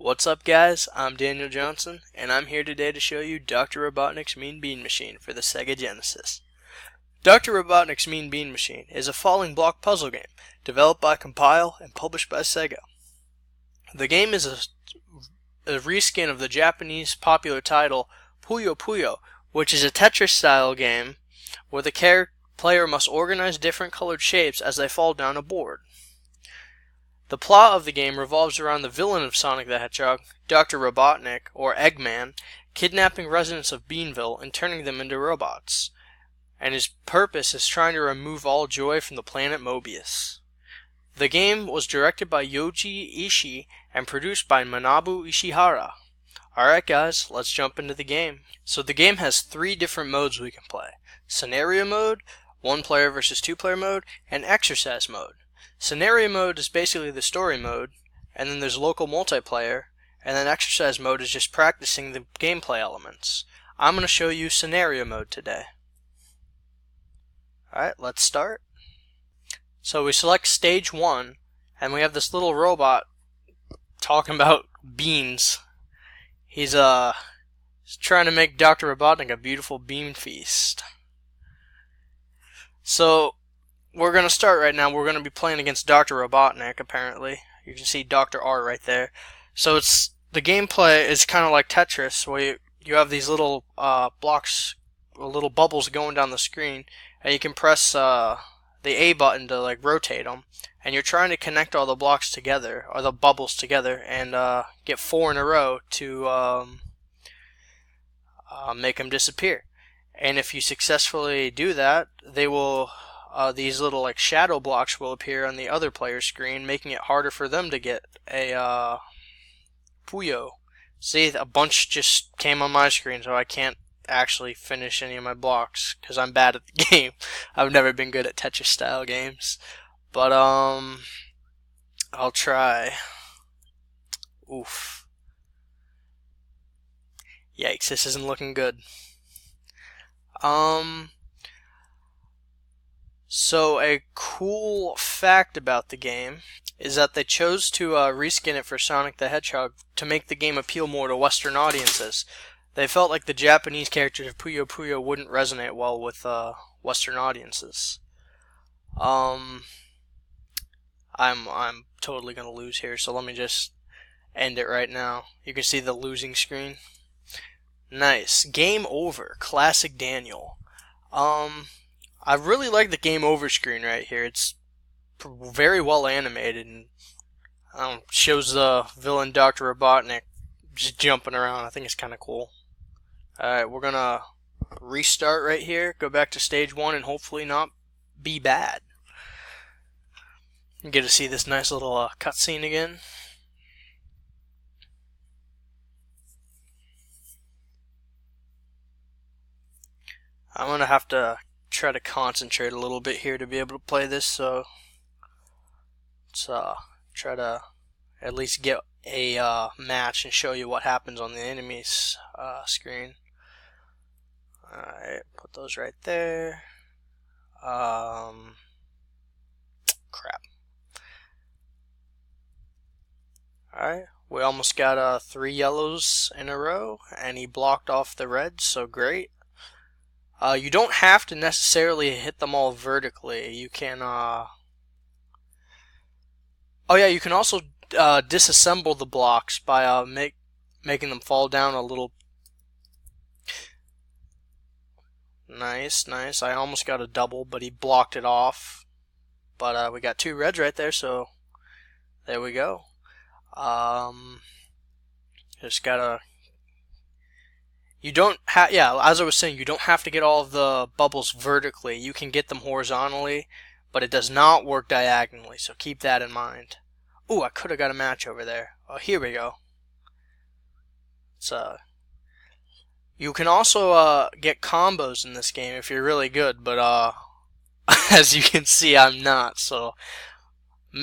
What's up, guys? I'm Daniel Johnson, and I'm here today to show you Dr. Robotnik's Mean Bean Machine for the Sega Genesis. Dr. Robotnik's Mean Bean Machine is a falling block puzzle game developed by Compile and published by Sega. The game is a reskin of the Japanese popular title Puyo Puyo, which is a Tetris-style game where the player must organize different colored shapes as they fall down a board. The plot of the game revolves around the villain of Sonic the Hedgehog, Dr. Robotnik, or Eggman, kidnapping residents of Beanville and turning them into robots. And his purpose is trying to remove all joy from the planet Mobius. The game was directed by Yoji Ishii and produced by Manabu Ishihara. Alright guys, let's jump into the game. So the game has 3 different modes we can play. Scenario mode, 1 player versus 2 player mode, and exercise mode. Scenario mode is basically the story mode, and then there's local multiplayer, and then exercise mode is just practicing the gameplay elements. I'm going to show you scenario mode today. Alright, let's start. So we select stage 1, and we have this little robot talking about beans. He's trying to make Dr. Robotnik a beautiful bean feast. So we're going to start right now. We're going to be playing against Dr. Robotnik, apparently. You can see Dr. R right there. So the gameplay is kind of like Tetris, where you have these little blocks, little bubbles going down the screen, and you can press the A button to like rotate them, and you're trying to connect all the blocks together, or the bubbles together, and get 4 in a row to make them disappear. And if you successfully do that, they will these little like shadow blocks will appear on the other player's screen, making it harder for them to get a Puyo. See, a bunch just came on my screen, so I can't actually finish any of my blocks because I'm bad at the game. I've never been good at Tetris style games, but I'll try. Oof. Yikes, this isn't looking good. So a cool fact about the game is that they chose to reskin it for Sonic the Hedgehog to make the game appeal more to Western audiences. They felt like the Japanese characters of Puyo Puyo wouldn't resonate well with Western audiences. I'm totally gonna lose here, so let me just end it right now. You can see the losing screen. Nice. Game over. Classic Daniel. I really like the game over screen right here. It's very well animated and shows the villain Dr. Robotnik just jumping around. I think it's kind of cool. Alright, we're gonna restart right here, go back to stage 1, and hopefully not be bad. You get to see this nice little cutscene again. I'm gonna have to try to concentrate a little bit here to be able to play this, so let's try to at least get a match and show you what happens on the enemy's screen. Alright, put those right there. Crap. Alright, we almost got 3 yellows in a row, and he blocked off the reds, so great. You don't have to necessarily hit them all vertically. You can, oh yeah, you can also disassemble the blocks by making them fall down a little. Nice, nice. I almost got a double, but he blocked it off. But we got 2 reds right there, so there we go. Just gotta. You don't have, yeah, as I was saying, you don't have to get all of the bubbles vertically. You can get them horizontally, but it does not work diagonally, so keep that in mind. Ooh, I could have got a match over there. Oh, here we go. You can also get combos in this game if you're really good, but as you can see, I'm not, so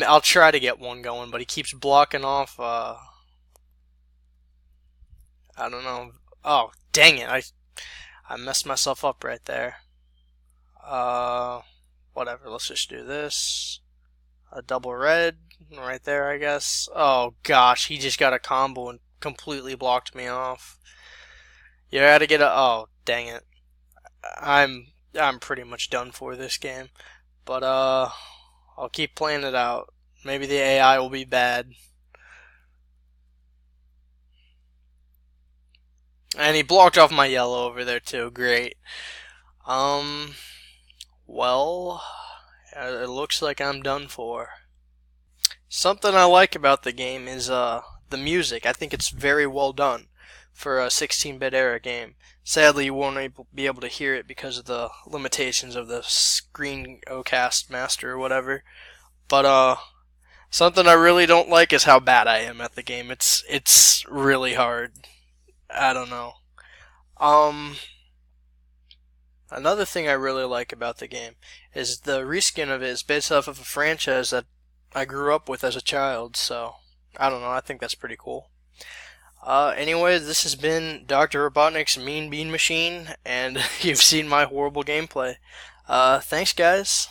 I'll try to get one going, but he keeps blocking off, I don't know. Oh, dang it, I messed myself up right there. Whatever, let's just do this. a double red right there, I guess. Oh gosh, he just got a combo and completely blocked me off. You gotta get a. Oh dang it! I'm pretty much done for this game. But I'll keep playing it out. Maybe the AI will be bad. And he blocked off my yellow over there too. Great. Well, it looks like I'm done for. Something I like about the game is the music. I think it's very well done for a 16-bit era game. Sadly, you won't be able to hear it because of the limitations of the Screencast Master or whatever. But something I really don't like is how bad I am at the game. It's really hard. I don't know. Another thing I really like about the game is the reskin of it is based off of a franchise that I grew up with as a child, so I don't know, I think that's pretty cool. Anyway, this has been Dr. Robotnik's Mean Bean Machine, and you've seen my horrible gameplay. Thanks guys.